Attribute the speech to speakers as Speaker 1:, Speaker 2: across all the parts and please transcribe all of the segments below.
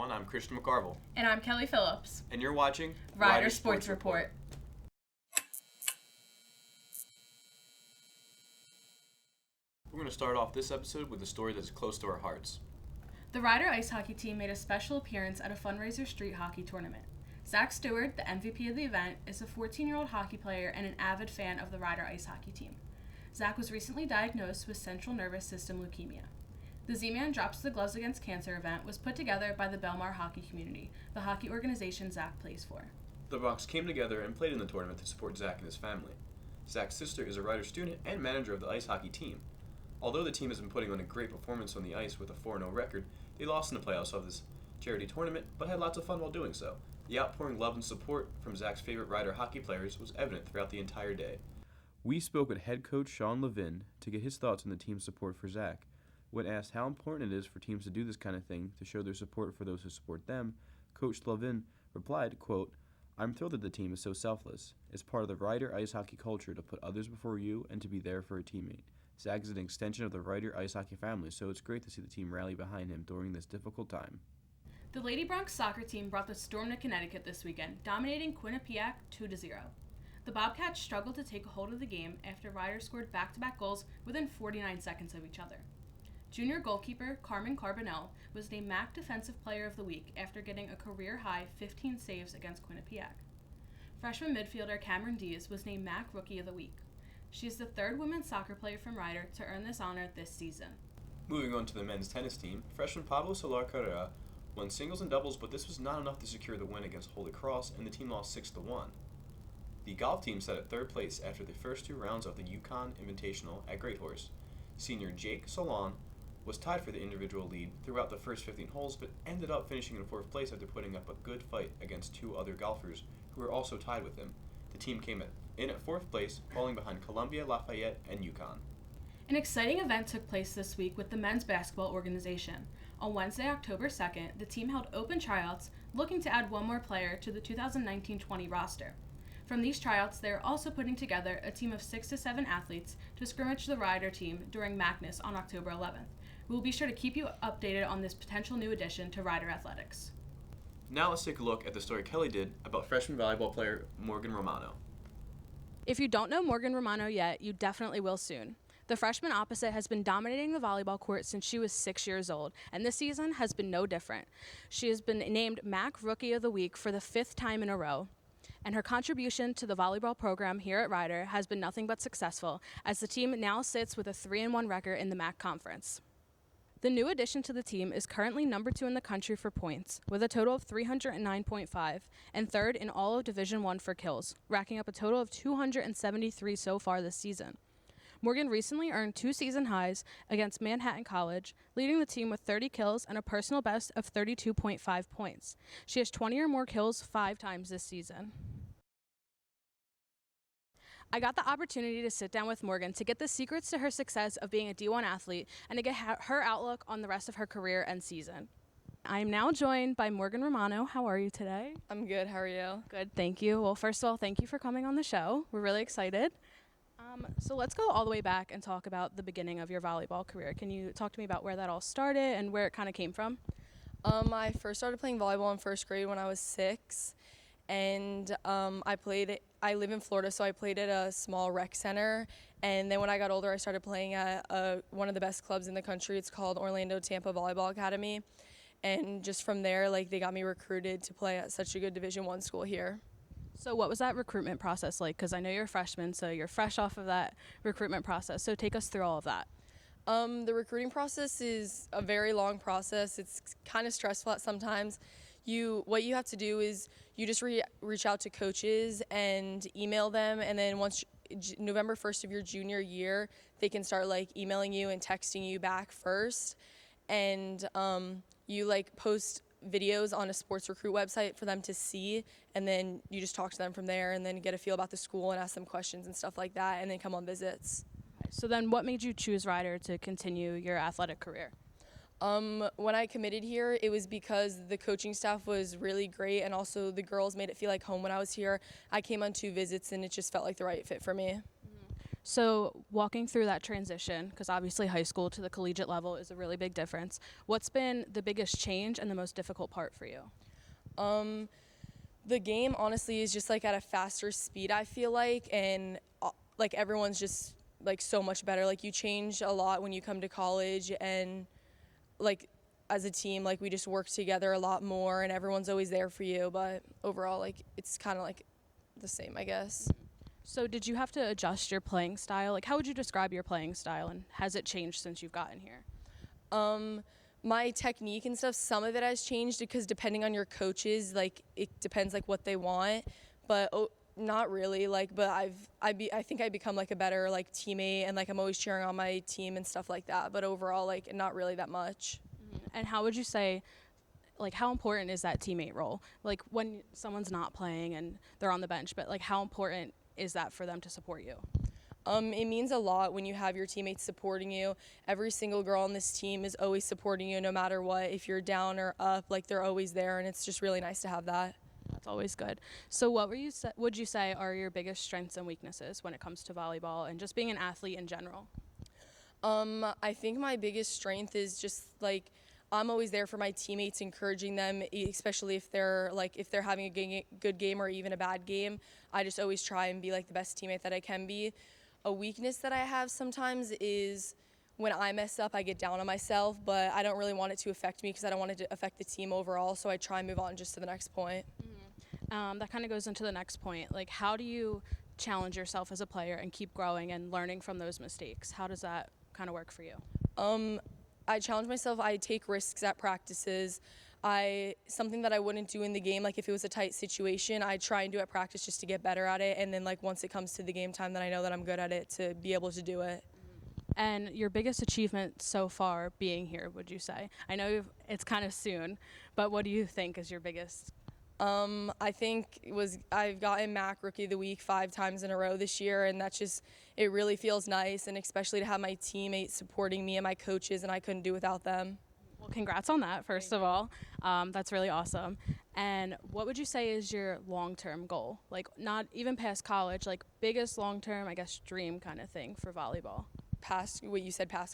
Speaker 1: everyone. I'm Christian McCarville.
Speaker 2: And I'm Kelly Phillips.
Speaker 1: And you're watching
Speaker 2: Rider Sports Report.
Speaker 1: We're going to start off this episode with a story that's close to our hearts.
Speaker 2: The Rider ice hockey team made a special appearance at a fundraiser street hockey tournament. Zach Stewart, the MVP of the event, is a 14-year-old hockey player and an avid fan of the Rider ice hockey team. Zach was recently diagnosed with central nervous system leukemia. The Z-Man Drops the Gloves Against Cancer event was put together by the Belmar hockey community, the hockey organization Zach plays for.
Speaker 1: The Bucks came together and played in the tournament to support Zach and his family. Zach's sister is a Rider student and manager of the ice hockey team. Although the team has been putting on a great performance on the ice with a 4-0 record, they lost in the playoffs of this charity tournament, but had lots of fun while doing so. The outpouring love and support from Zach's favorite Rider hockey players was evident throughout the entire day. We spoke with head coach Sean Levin to get his thoughts on the team's support for Zach. When asked how important it is for teams to do this kind of thing to show their support for those who support them, Coach Levin replied, quote, "I'm thrilled that the team is so selfless. It's part of the Rider ice hockey culture to put others before you and to be there for a teammate. Zach is an extension of the Rider ice hockey family, so it's great to see the team rally behind him during this difficult time."
Speaker 2: The Lady Bronx soccer team brought the storm to Connecticut this weekend, dominating Quinnipiac 2-0. The Bobcats struggled to take a hold of the game after Rider scored back-to-back goals within 49 seconds of each other. Junior goalkeeper Carmen Carbonell was named MAC Defensive Player of the Week after getting a career-high 15 saves against Quinnipiac. Freshman midfielder Cameron Dees was named MAC Rookie of the Week. She is the third women's soccer player from Rider to earn this honor this season.
Speaker 1: Moving on to the men's tennis team, freshman Pablo Solar Carrera won singles and doubles, but this was not enough to secure the win against Holy Cross, and the team lost 6-1. The golf team sat at third place after the first two rounds of the Yukon Invitational at Great Horse. Senior Jake Solon was tied for the individual lead throughout the first 15 holes, but ended up finishing in fourth place after putting up a good fight against two other golfers who were also tied with him. The team came in at fourth place, falling behind Columbia, Lafayette, and Yukon.
Speaker 2: An exciting event took place this week with the men's basketball organization. On Wednesday, October 2nd, the team held open tryouts, looking to add one more player to the 2019-20 roster. From these tryouts, they are also putting together a team of 6 to 7 athletes to scrimmage the Rider team during Magnus on October 11th. We will be sure to keep you updated on this potential new addition to Rider Athletics.
Speaker 1: Now let's take a look at the story Kelly did about freshman volleyball player Morgan Romano.
Speaker 2: If you don't know Morgan Romano yet, you definitely will soon. The freshman opposite has been dominating the volleyball court since she was 6 years old, and this season has been no different. She has been named MAC Rookie of the Week for the 5th time in a row, and her contribution to the volleyball program here at Rider has been nothing but successful, as the team now sits with a 3-1 record in the MAC Conference. The new addition to the team is currently number 2 in the country for points, with a total of 309.5, and third in all of Division I for kills, racking up a total of 273 so far this season. Morgan recently earned 2 season highs against Manhattan College, leading the team with 30 kills and a personal best of 32.5 points. She has 20 or more kills 5 times this season. I got the opportunity to sit down with Morgan to get the secrets to her success of being a D1 athlete and to get her outlook on the rest of her career and season. I am now joined by Morgan Romano. How are you today?
Speaker 3: I'm good. How are you?
Speaker 2: Good, thank you. Well, first of all, thank you for coming on the show. We're really excited. So let's go all the way back and talk about the beginning of your volleyball career. Can you talk to me about where that all started and where it kind of came from?
Speaker 3: I first started playing volleyball in first grade when I was 6, and I live in Florida, so I played at a small rec center, and then when I got older, I started playing at one of the best clubs in the country. It's called Orlando Tampa Volleyball Academy, and just from there, they got me recruited to play at such a good Division I school here.
Speaker 2: So what was that recruitment process like? Because I know you're a freshman, so you're fresh off of that recruitment process. So take us through all of that.
Speaker 3: The recruiting process is a very long process. It's kind of stressful at sometimes. What you have to do is you just reach out to coaches and email them, and then once November 1st of your junior year, they can start emailing you and texting you back first, and you post videos on a sports recruit website for them to see, and then you just talk to them from there and then get a feel about the school and ask them questions and stuff like that, and then come on visits.
Speaker 2: So then what made you choose Rider to continue your athletic career?
Speaker 3: When I committed here, it was because the coaching staff was really great, and also the girls made it feel like home when I was here. I came on 2 visits, and it just felt like the right fit for me.
Speaker 2: So, walking through that transition, because obviously high school to the collegiate level is a really big difference, what's been the biggest change and the most difficult part for you?
Speaker 3: The game honestly is just like at a faster speed, I feel like, and like everyone's just like so much better. Like you change a lot when you come to college, and like as a team, like we just work together a lot more, and everyone's always there for you. But overall, like it's kind of like the same, I guess.
Speaker 2: So, did you have to adjust your playing style? Like, how would you describe your playing style, and has it changed since you've gotten here?
Speaker 3: My technique and stuff, some of it has changed because depending on your coaches, like it depends like what they want, but not really. Like, but I think I become like a better like teammate, and like I'm always cheering on my team and stuff like that. But overall, like not really that much.
Speaker 2: And how would you say, like, how important is that teammate role? Like, when someone's not playing and they're on the bench, but like, how important is that for them to support you?
Speaker 3: It means a lot when you have your teammates supporting you. Every single girl on this team is always supporting you no matter what. If you're down or up, like they're always there, and it's just really nice to have that.
Speaker 2: That's always good. So, what would you say are your biggest strengths and weaknesses when it comes to volleyball and just being an athlete in general?
Speaker 3: I think my biggest strength is just like I'm always there for my teammates, encouraging them, especially if they're having a good game or even a bad game. I just always try and be like the best teammate that I can be. A weakness that I have sometimes is when I mess up, I get down on myself, but I don't really want it to affect me because I don't want it to affect the team overall, so I try and move on just to the next point.
Speaker 2: That kind of goes into the next point. Like, how do you challenge yourself as a player and keep growing and learning from those mistakes? How does that kind of work for you?
Speaker 3: I challenge myself. I take risks at practices. Something that I wouldn't do in the game, like if it was a tight situation, I try and do at practice just to get better at it. And then like once it comes to the game time, then I know that I'm good at it to be able to do it.
Speaker 2: And your biggest achievement so far being here, would you say? I know it's kind of soon, but what do you think is your biggest?
Speaker 3: I think I've gotten MAC Rookie of the Week 5 times in a row this year, and it really feels nice, and especially to have my teammates supporting me and my coaches, and I couldn't do without them.
Speaker 2: Well, congrats on that, first of all. That's really awesome. And what would you say is your long-term goal? Like, not even past college, like biggest long-term, I guess, dream kind of thing for volleyball?
Speaker 3: Past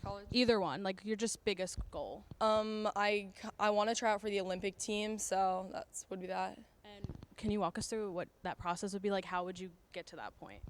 Speaker 3: college?
Speaker 2: Either one, like your just biggest goal.
Speaker 3: I want to try out for the Olympic team, so would be that.
Speaker 2: And can you walk us through what that process would be like? How would you get to that point?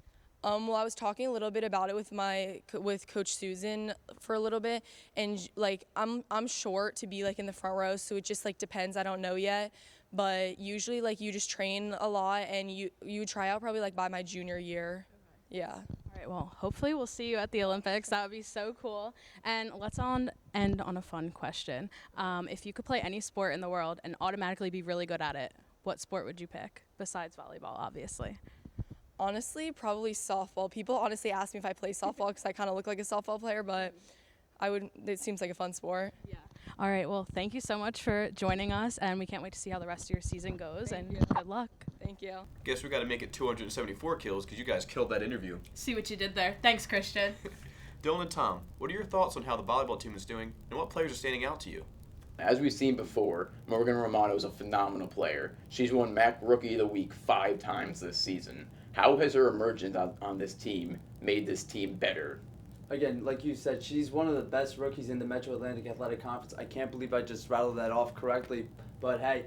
Speaker 3: Well, I was talking a little bit about it with Coach Susan for a little bit, and like I'm short to be like in the front row, so it just like depends. I don't know yet, but usually like you just train a lot, and you try out probably like by my junior year. Okay. Yeah.
Speaker 2: All right. Well, hopefully we'll see you at the Olympics. That would be so cool. And let's end on a fun question. If you could play any sport in the world and automatically be really good at it, what sport would you pick besides volleyball, obviously?
Speaker 3: Honestly, probably softball. People honestly ask me if I play softball because I kind of look like a softball player, but it seems like a fun sport.
Speaker 2: Yeah. All right. Well, thank you so much for joining us, and we can't wait to see how the rest of your season goes, and good luck.
Speaker 3: Thank you.
Speaker 1: Guess we got to make it 274 kills because you guys killed that interview.
Speaker 2: See what you did there. Thanks, Christian.
Speaker 1: Dylan and Tom, what are your thoughts on how the volleyball team is doing, and what players are standing out to you?
Speaker 4: As we've seen before, Morgan Romano is a phenomenal player. She's won MAC Rookie of the Week 5 times this season. How has her emergence on this team made this team better?
Speaker 5: Again, like you said, she's one of the best rookies in the Metro Atlantic Athletic Conference. I can't believe I just rattled that off correctly. But hey,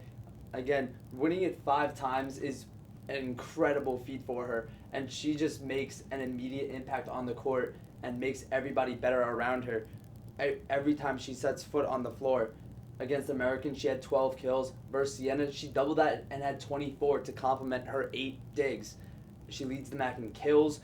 Speaker 5: again, winning it 5 times is an incredible feat for her. And she just makes an immediate impact on the court and makes everybody better around her. Every time she sets foot on the floor. Against American, she had 12 kills. Versus Siena, she doubled that and had 24 to complement her 8 digs. She leads the MAC in kills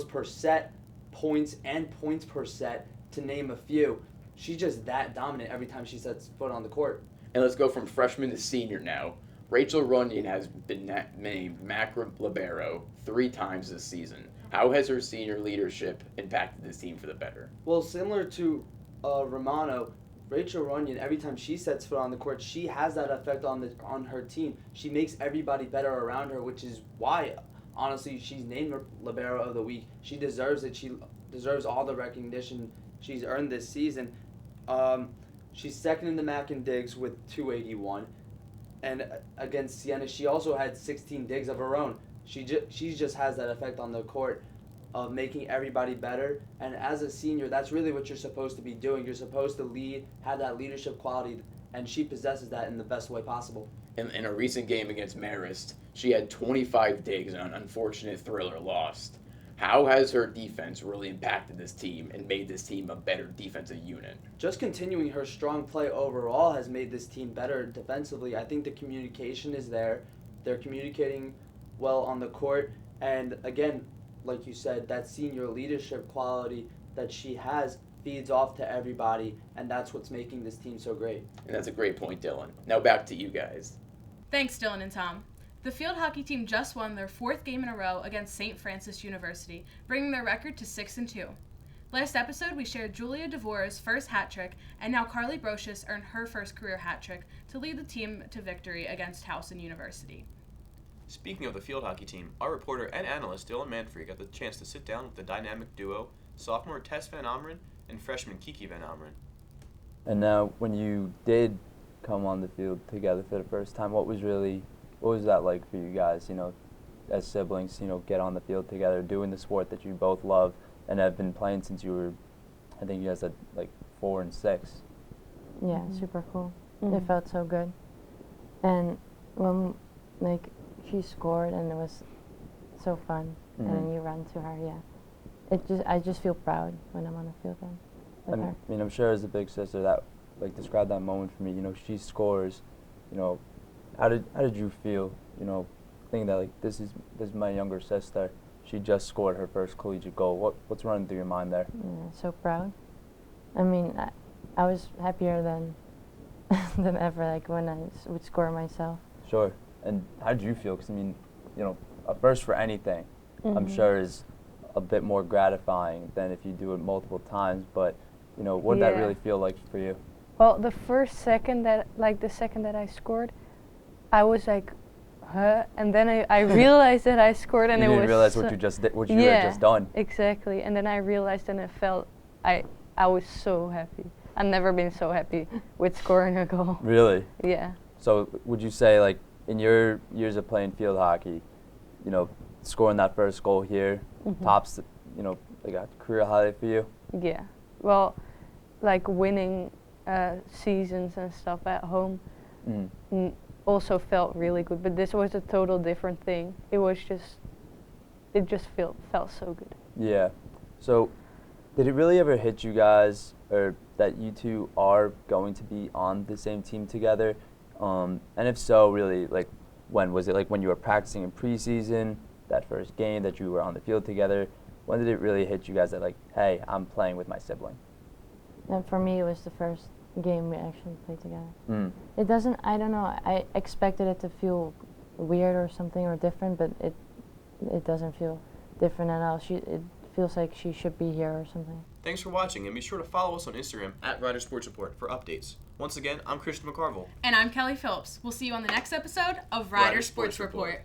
Speaker 5: per set, points, and points per set, to name a few. She's just that dominant every time she sets foot on the court.
Speaker 4: And let's go from freshman to senior now. Rachel Runyon has been named MAC Libero 3 times this season. How has her senior leadership impacted this team for the better?
Speaker 5: Well, similar to Romano, Rachel Runyon, every time she sets foot on the court, she has that effect on her team. She makes everybody better around her, which is why, honestly, she's named Libero of the Week. She deserves it. She deserves all the recognition she's earned this season. She's second in the MAC in digs with 281. And against Siena, she also had 16 digs of her own. She just has that effect on the court. of making everybody better. And as a senior, that's really what you're supposed to be doing. You're supposed to lead, have that leadership quality, and she possesses that in the best way possible.
Speaker 4: In a recent game against Marist, she had 25 digs and an unfortunate thriller lost. How has her defense really impacted this team and made this team a better defensive unit?
Speaker 5: Just continuing her strong play overall has made this team better defensively. I think the communication is there. They're communicating well on the court. And again, like you said, that senior leadership quality that she has feeds off to everybody, and that's what's making this team so great.
Speaker 4: And that's a great point, Dylan. Now back to you guys.
Speaker 2: Thanks, Dylan and Tom. The field hockey team just won their 4th game in a row against St. Francis University, bringing their record to 6-2. Last episode, we shared Julia DeVore's first hat trick, and now Carly Brocious earned her first career hat trick to lead the team to victory against Towson University.
Speaker 1: Speaking of the field hockey team, our reporter and analyst Dylan Manfrey got the chance to sit down with the dynamic duo, sophomore Tess Van Omeren and freshman Kiki Van Omeren.
Speaker 6: And now, when you did come on the field together for the first time, what was that like for you guys, as siblings, get on the field together, doing the sport that you both love and have been playing since you were, I think you guys had 4 and 6.
Speaker 7: Yeah, super cool. It felt so good. And when, she scored and it was so fun, and then you run to her, I just feel proud when I'm on the field then with her.
Speaker 6: I mean, I'm sure as a big sister that, describe that moment for me, she scores, how did you feel, thinking that, this is my younger sister, she just scored her first collegiate goal. What's running through your mind there?
Speaker 7: Yeah, so proud. I mean, I was happier than than ever, when I would score myself.
Speaker 6: Sure. And how did you feel? Because, a first for anything, I'm sure is a bit more gratifying than if you do it multiple times, but, what did that really feel like for you?
Speaker 8: Well, the second that I scored, I was like, huh? And then I realized that I scored, and
Speaker 6: you
Speaker 8: it was.
Speaker 6: You didn't realize what you just did, what you had just done.
Speaker 8: Exactly. And then I realized, and I was so happy. I've never been so happy with scoring a goal.
Speaker 6: Really?
Speaker 8: Yeah.
Speaker 6: So would you say, in your years of playing field hockey, scoring that first goal here, tops, a career highlight for you?
Speaker 8: Yeah. Well, winning seasons and stuff at home also felt really good, but this was a total different thing. It just felt so good.
Speaker 6: Yeah. So did it really ever hit you guys, or that you two are going to be on the same team together? And if so, really, when was it? When you were practicing in preseason, that first game that you were on the field together? When did it really hit you guys that, hey, I'm playing with my sibling?
Speaker 7: And for me, it was the first game we actually played together. It doesn't, I don't know, I expected it to feel weird or something or different, but it doesn't feel different at all. It feels like she should be here or something.
Speaker 1: Thanks for watching, and be sure to follow us on Instagram @Rider Sports Report for updates. Once again, I'm Christian McCarville.
Speaker 2: And I'm Kelly Phillips. We'll see you on the next episode of Rider Sports Report.